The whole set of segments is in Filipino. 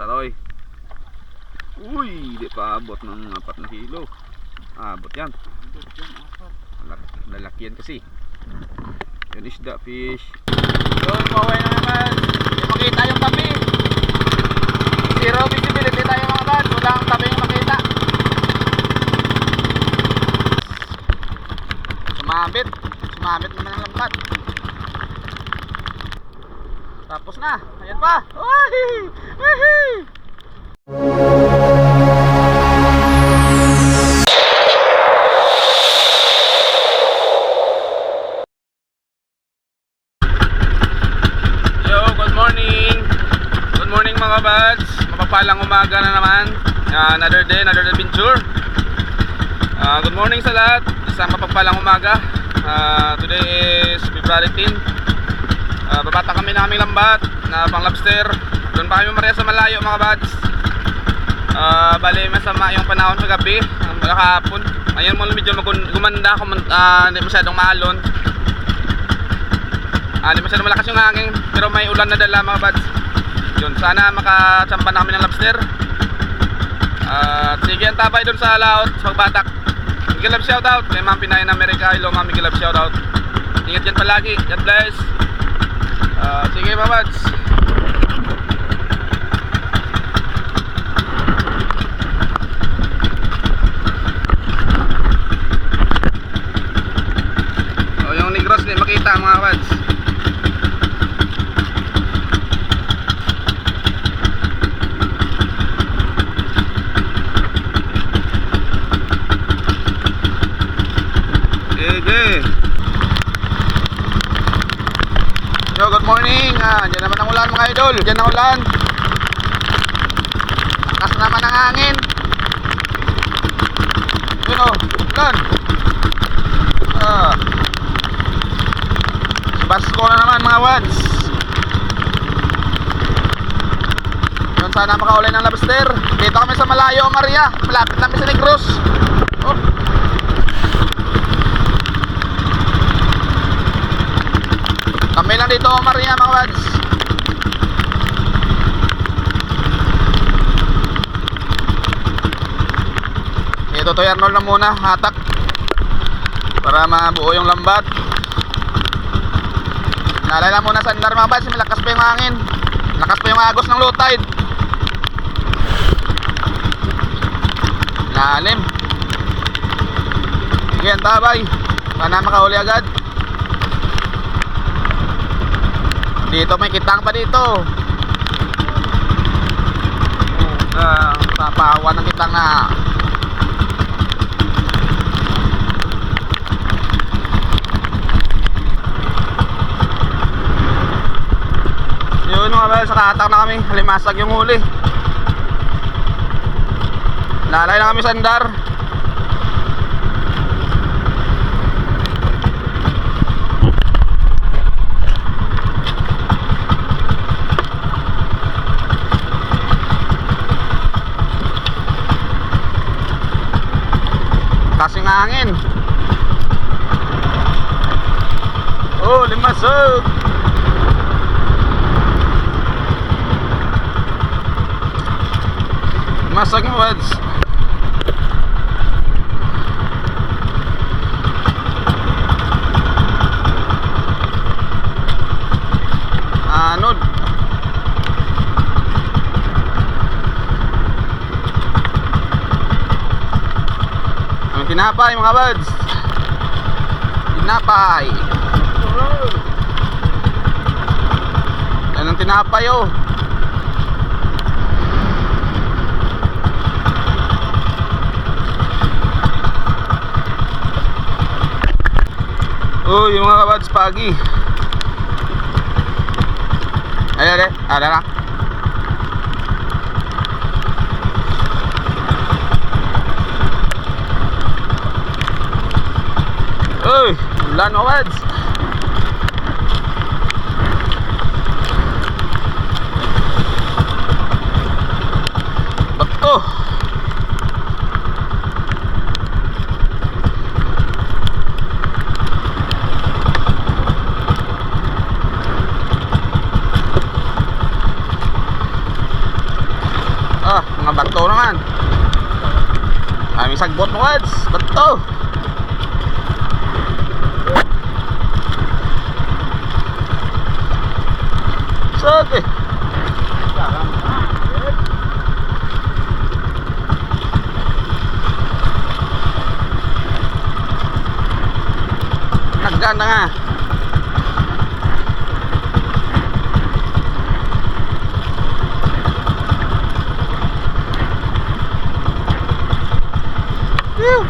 taroy. Uy, di pa abot ng 4 na kilo. Abot yan. Lalaki yan kasi. Yan isda, fish. Yun, maway na naman. Hindi makita yung tabi. Zero visibility tayo mga bad. Walang tabi yung makita. Sumabit. Sumabit naman ang lambat. Tapos na. Ayan pa. Uy! Uy! Mga bads, mapagpalang umaga na naman. Another day, another adventure. Good morning sa lahat. Isang mapagpalang umaga. Today is February 10. Babata kami ng aming lambat na pang lobster. Doon pa kami maria sa malayo mga bads. Bali masama yung panahon sa gabi, kahapon. Ngayon mo medyo gumanda, hindi masyadong maalon. Hindi masyadong malakas yung hangin, pero may ulan na dala mga bads. Yun, sana makachamba na kami ng lobster. Sige, ang tabay doon sa laot, sa Pagbatak. Miguel Love shoutout kay Ma'am Pinay na America. Hello Ma'am Miguel Love shoutout. Ingat yan palagi, God bless. Sige mabads. Yung negros di makita mga bads. Yo, good morning. Diyan naman ang ulan mga idol. Diyan ang ulan. Lakas naman ang hangin. Yun o, ulan. Basko na naman mga wads. Yun, sana makaulay ng lobster. Dito kami sa malayo, Maria. Malapit namin sa Negros. Oh. Kami lang dito Maria mga wads. Ito to Arnold na muna, hatak para mabuo yung lambat. Naalala muna sa andar mga wads, malakas pa yung hangin. Lakas pa yung agos ng low tide. Lalim. Sige, antabay. Sana makahuli agad. Dito may kitang pa dito. Papawan ng kitang na. Yun mga bel, sa katak na kami. Halimasag yung huli. Lalay na kami sa andar. Kasing hangin. Oh, limasag. Masag mo wads. Anod. Tinapay mga buds. Tinapay. Yan ang tinapay oh. Oh, yung mga buds pagi. Ayan, ada na. Uy, ulan mga wads. Bato. Daming sagbot mo, Wads. Ba't to? Sige. Naganda nga. Whew.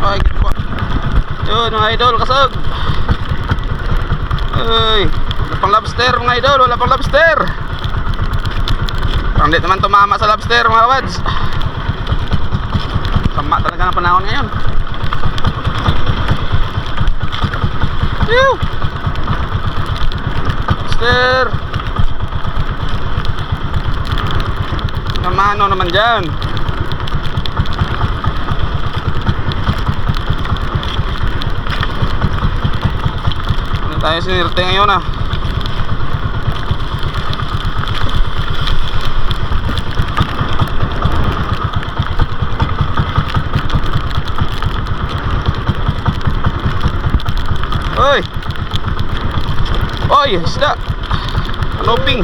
Ay, po. Yun mga idol, kasag. Ay, wala pang lobster mga idol, wala pang lobster. Parang di naman tumama sa lobster mga wads. Sama talaga ng panahon ngayon. Whew. Lobster. Namano naman dyan. Ano tayo sinirte ngayon ah. Oy! Oy, isda! Kanoping!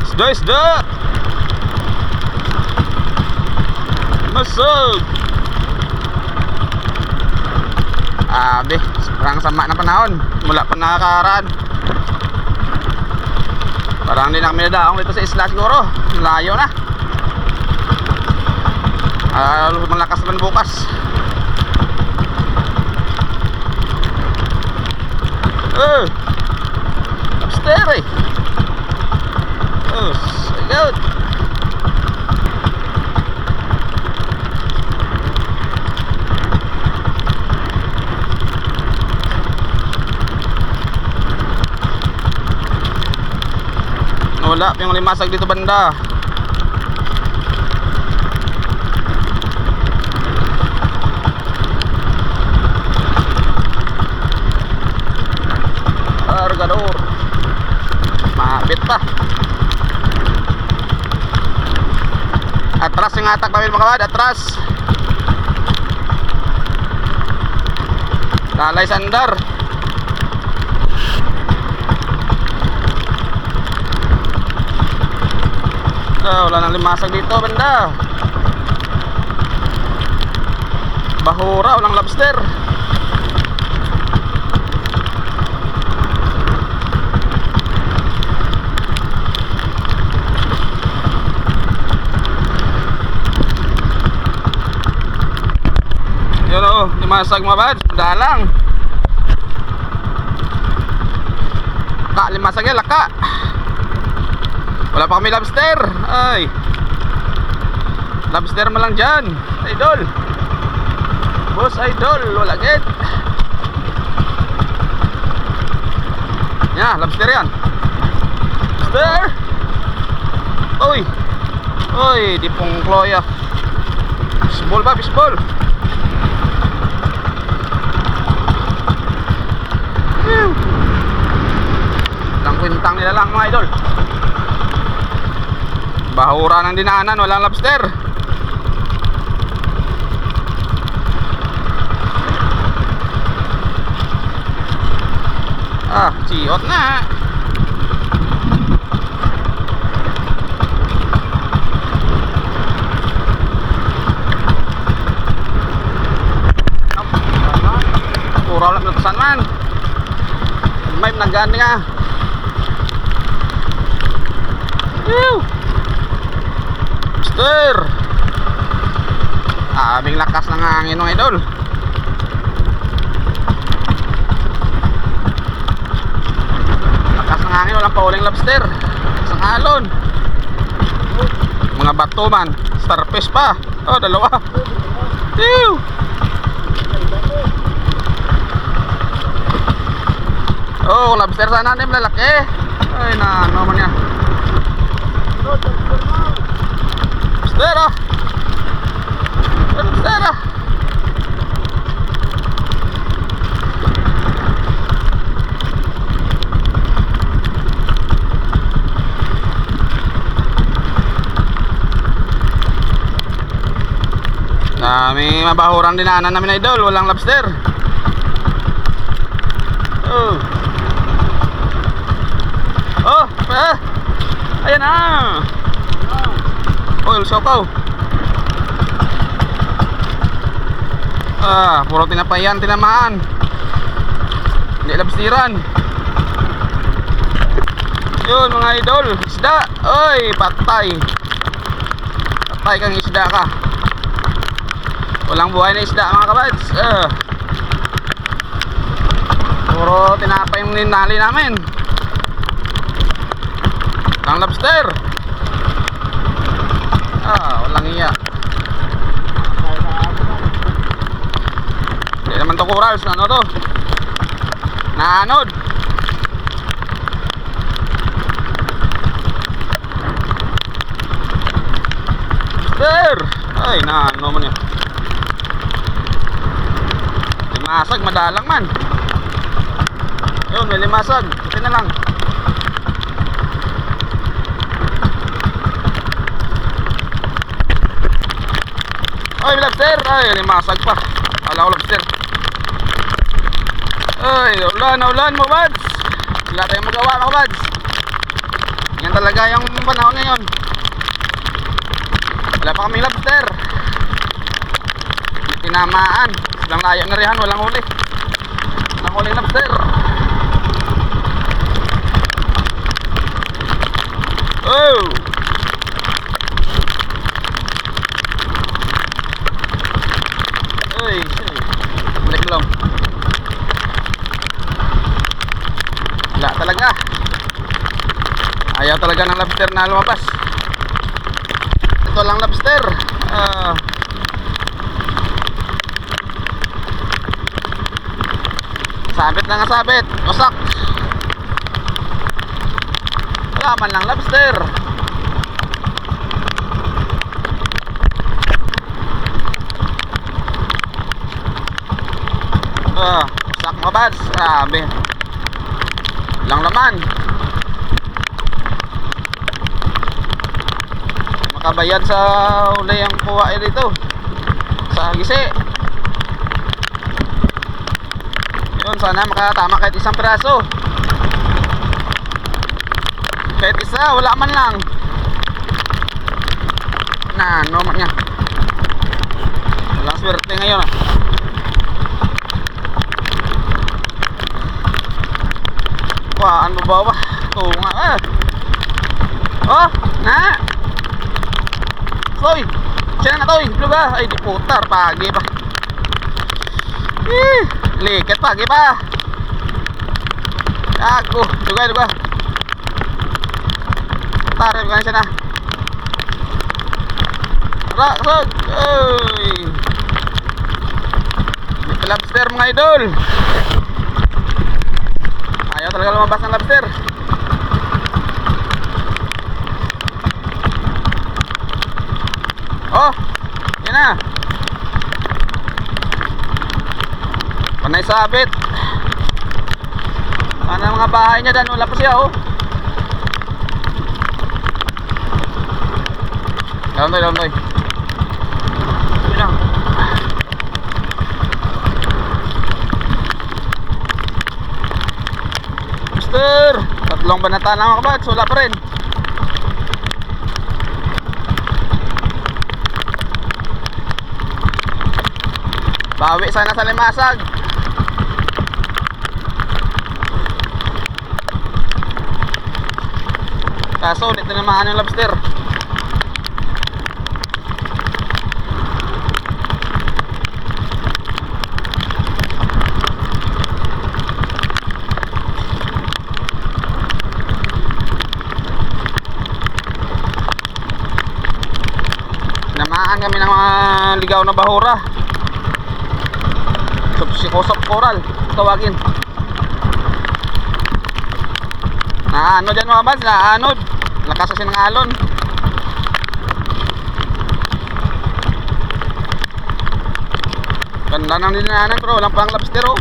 Isda, isda! Masog! Abe, parang sama na panahon. Mula pa nakakaraan. Parang hindi na kami nadaong dito sa isla siguro. Layo na. Malakas naman bukas. Lobster eh. Oh, my God. Wala pa yung limasag dito banda. Cargador. Mabit pa. Atras yung atak namin mga wad. Atras. Lalay sandar. Wala nang limasag dito banda. Bahura, walang lobster. Yun o, limasag mga bads. Dalang ka, limasag yan, laka. Wala pa kami lobster. Ay, lobster mo lang dyan, idol. Boss idol, wala get. Yeah, lobster yan. Lobster. Uy. Uy, di pong kloya. Fishball ba, fishball. Lang kwintang nila lang mga idol. Bahura ng dinaanan, walang lobster. Ah, siot na. Pura lang natasan man. May nagani nga. Woo! Lobster. Aming lakas ng hangin ng idol. Lakas ng hangin, walang pauling lobster. Isang alon. Mga bato man. Starfish pa. Oh, dalawa. Woo! Oh, lobster sana din lalaki. Ay na, ano man yan. Lobster ah. Lobster ah. May mabahurang dinaanan namin, idol. Walang lobster. Oh. Oh, ayan na. Oil sopaw. Puro tinapayan, tinamaan. Hindi lobsteran. Yun mga idol, isda. Oy, patay. Patay kang isda ka. Walang buhay na isda mga kabads. Puro tinapay yung ninali namin. Walang lobster. Walang iya. Hindi naman to corals. Ano to? Naanod. Lobster. Ay, naano man yun. Limasag, madalang man. Yun, may limasag. Buti na lang. Ay, lobster. Ay, limasag pa. Kala ko lobster. Ay, ulan mo, buds. Wala tayong magawa mga buds. Yan talaga yung panahon ngayon. Wala pa kaming lobster. Tinamaan. Silang layo na rihan, walang huli. Walang huling lobster. Oh! Ay, balik belum. Wala talaga. Ayaw talaga ng lobster na lumabas. Ito lang lobster. Sabit na nga sabit. Wasak. Wala man lang lobster. Wasak mga bads. Sabi lang laman. Makabayad sa uli ang kuha dito sa gisi. Yun, sana makatama kahit isang piraso. Kahit isa, wala man lang. Ano man niya. Walang swerte ngayon. Kuhaan mo ba ba? Tunga. Oh, na. Toy, siya na toy. Ano ba? Ay, di putar. Pagi pa. Liket pagi pa. Ako, duga. Tarap ka na siya na. Raksog. Uy. Dito lobster mga idol. Ayaw talaga lumabas ng lobster. Oh, yan na. Panay sabit. Sana mga bahay niya dyan, wala pa siya oh. Daon toy. Yun lang. Mister, tatlong banata lang mga kabats, wala pa rin. Bawi sana sa limasag. Kaso ulit na naman yung lobster. Namaan kami ng mga ligaw na bahura. Subsikosop coral tawagin. Naano dyan mga bads, naanod. Lakas kasi ng alon. Ganda ng dinaanan pero walang pang lobster oh.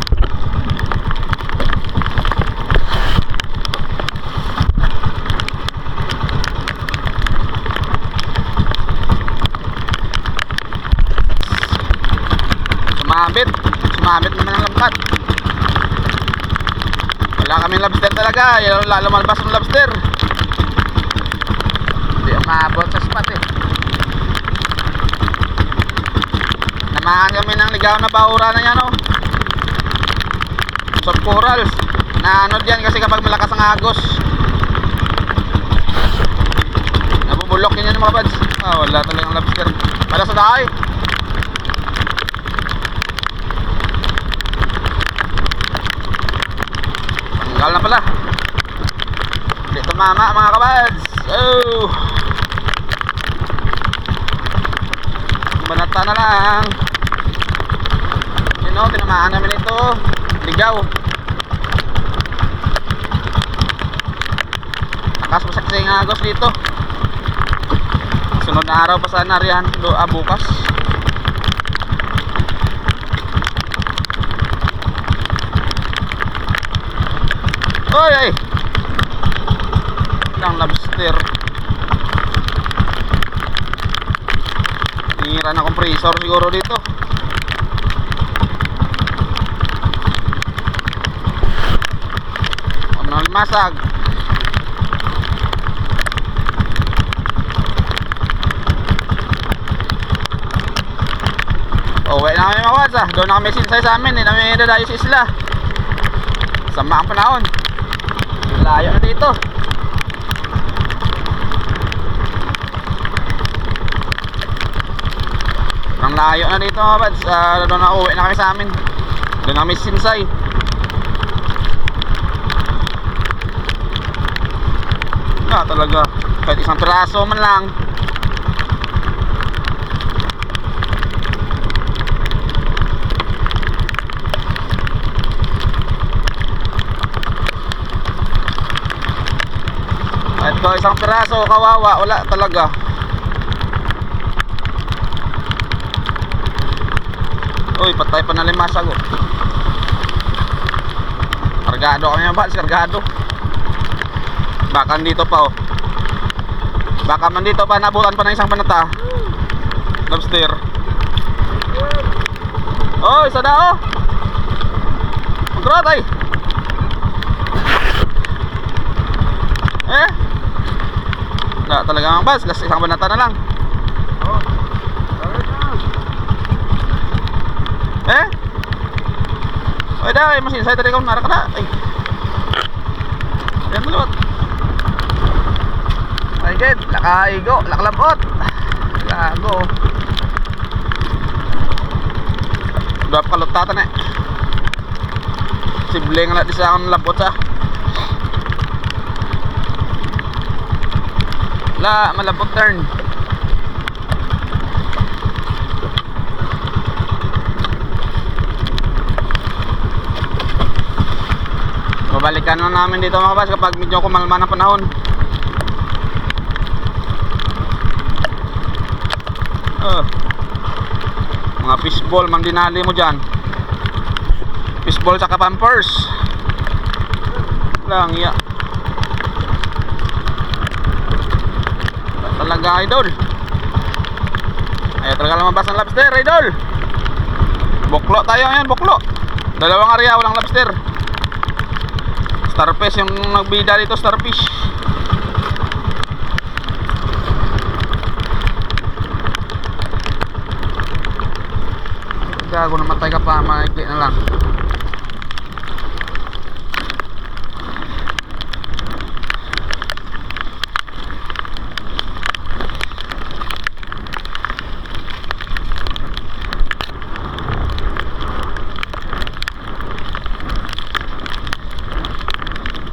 Sumabit naman ang lambat. Wala kaming lobster talaga. Lumalabas ng lobster. Hindi umabot sa spot eh. Namahan kami ng ligaw na bahura na yan oh. Soft corals. Na ano dyan kasi kapag malakas ang agos, nabubulok yun mga pads. Wala talagang lobster. Para sa daay. Tanggal na pala. Hindi tumama mga kapads. Oh, banata na lang. Yun o, tinamaan namin ito. Ligaw. Takas pa sa yung agos dito. Sunod na araw pa sana riyan. Bukas. Oy ay. Ilang lobster. Tinira na compressor siguro dito. Ano masag. Uwi na kami mga pads ah. Doon na kami sinsay sa amin. Hindi namin dadayo sa isla. Sama ang panahon. Layo na dito. Ang layo na dito mga pads. Doon na uwi na kami sa amin. Doon na kami sinsay. Na talaga. Kahit isang piraso man lang. Ito isang piraso, kawawa, wala talaga. Uy, patay pa na limasag oh. Kargado kami mga bals, kargado. Baka dito pa oh. Baka man dito pa, nabutan pa ng isang panata. Lobster. Oh, isa na oh. Magkrot ay. Wala talaga mga bals, kasi isang banata na lang. Oy daw, masinsay tadi kau narak na. Ay. Yan malawat. Ay gid, lakaigo, laklabot. Lago. Dua kalutatan eh. Sibling na di sa akong labot sa. La, malabot turn. Babalikan na namin dito mga bas kapag medyo kumalma ng panahon. Mga fishball mang dinali mo dyan. Fishball saka pampers lang iya. Talaga idol. Ayaw talaga lumabas ng lobster idol. Buklo tayo ngayon, buklo. Dalawang area walang lobster. Starfish yung nagbida dito, starfish. Gago, namatay ka pa, maikli na lang.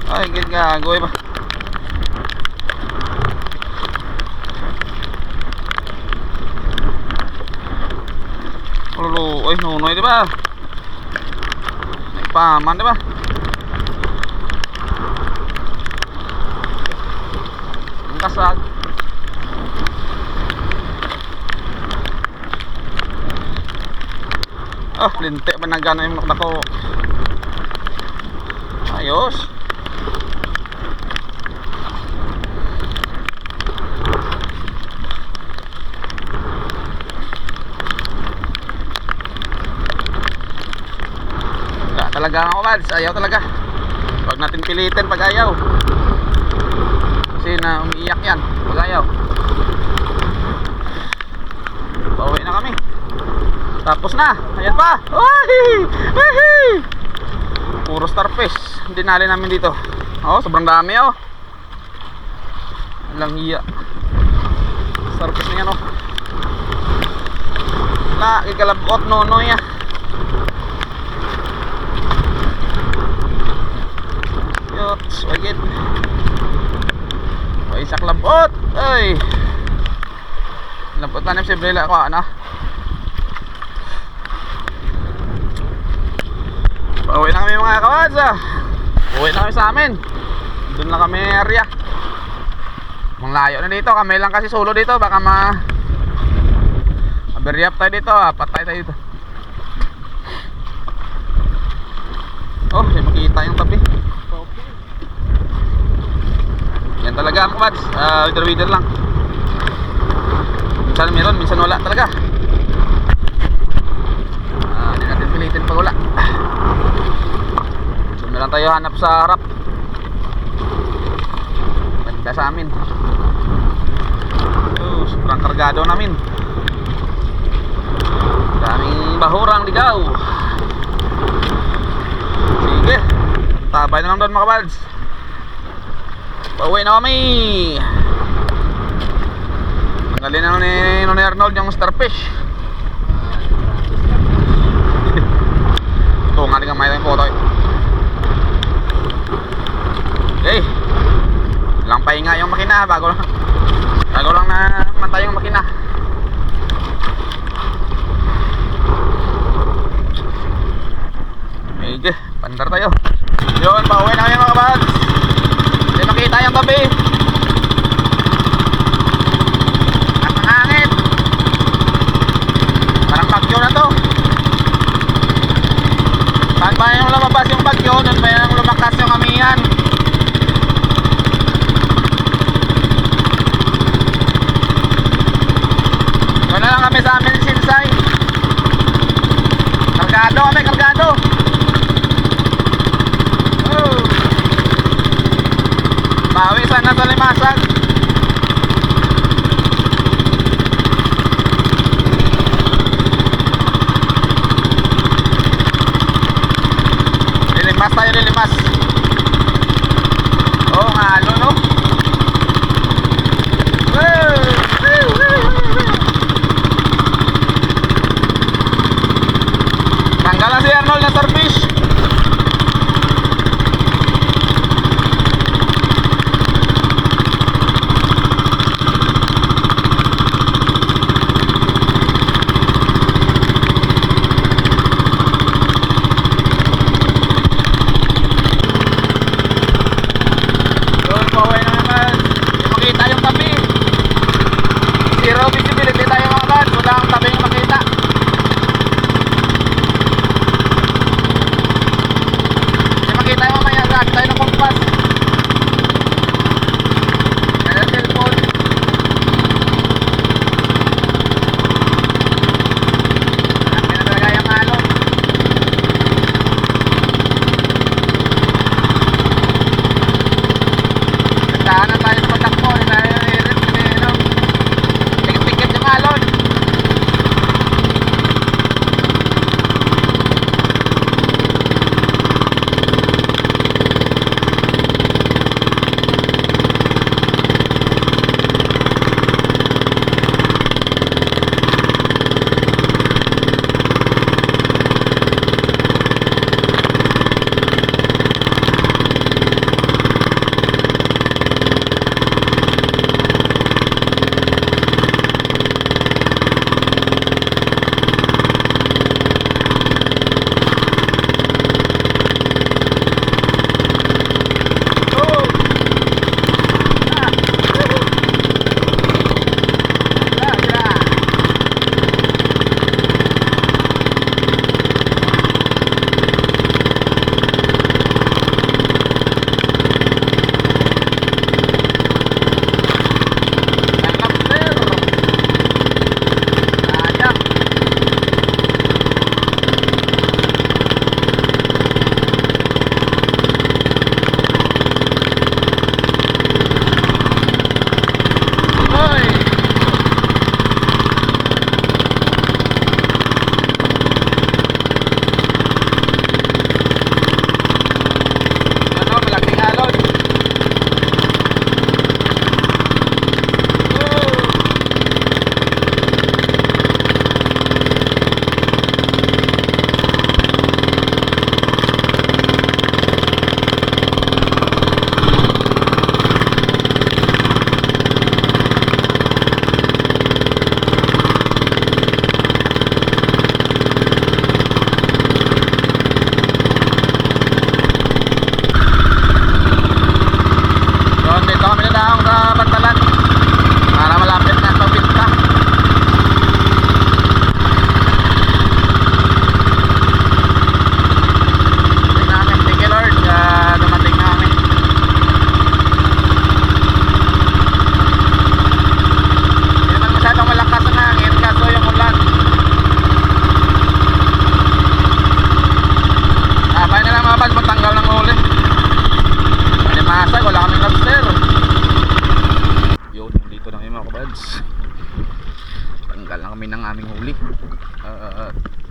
Ay, gago ba? Lulu, ay nunoy di ba? Paman di ba? Ang kasag. Oh, lintik ba nagana yung nakdako? Ayos. talaga mga kabads, ayaw talaga. Huwag natin pilitin pag ayaw. Kasi na umiiyak yan pag ayaw. Pauwi na kami. Tapos na, ayan pa. Uy! Puro starfish. Hindi nali namin dito. Oh, sobrang dami oh. Walang hiya. Starfish na yan oh. Na, ikalabot nonoy ah. Yot, swagit. Paisak labot. Ay. Labot na si Brila ko ano. Pauwi na kami mga kawads ah. Uwi na kami sa amin. Doon lang kami area. Mang layo na dito. Kami lang kasi solo dito. Baka ma-berry up tayo dito ah. Patay tayo dito. Oh, may makita yung tabi. Yan talaga ang kawads. Wither lang. Minsan meron, minsan wala talaga. Hindi natin pilitin pag wala. Doon na lang tayo hanap sa harap. Ganda sa amin. Sobrang kargado namin. Daming bahurang ligaw. Sige, tabay na lang doon mga kabads. Pauwi na kami. Tanggalin na ni Arnold yung starfish. Ito nga rin ang may tayong photo eh. Okay, lang pahinga yung makina bago lang na mantay yung makina. Medyo pandar tayo. Yun, pauwi na kami mga kabads. Hindi makita yung tabi. At ang hangin. Parang bagyo na to. Saan ba yung lumabas yung bagyo? Doon ba yung lumakas yung amihan? Doon na lang kami sa amin sinsay. Kargado kami, kargado. Bawi sana sa limasag. Lilimas tayo, lilimas. Oh, ngalo no. Tanggalan si Arnold na starfish.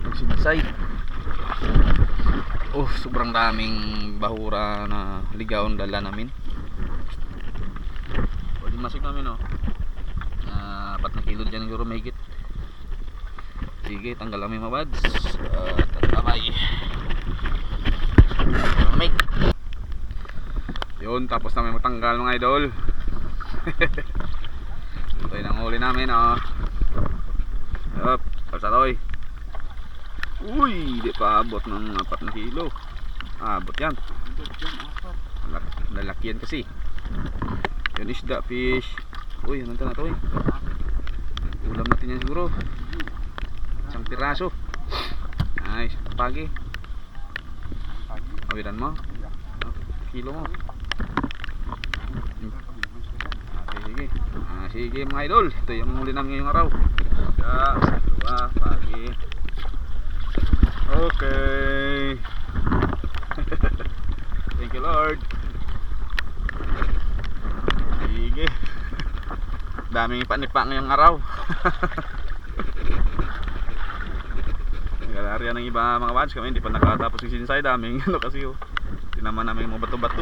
Magsinisay. Sobrang daming bahura na ligaw ang dala namin. Pwede masig namin, 4 na kilo dyan siguro mahigit. Sige, tanggal kami mga bads. Tatabay. Make. Yun, tapos namin matanggal mga idol. Ito yung ang huli namin, Yup, pasatoy. Uy, di pa abot ng 4 na kilo. Abot yan. Lalaki yan kasi. Yun isda, fish. Uy, ano na ito ulam natin yan siguro. Isang piraso. Nice, pagi. Awiran mo. Kilo mo. Sige. Sige mga idol. Ito yung muli namin ngayong araw. Pagi. Okay. Thank you Lord. Sige. Daming panipa ngayong araw. Galarya ng iba mga bads kami, hindi pa nakatapos yung sinsay. Daming kasi tinaman namin mga bato-bato.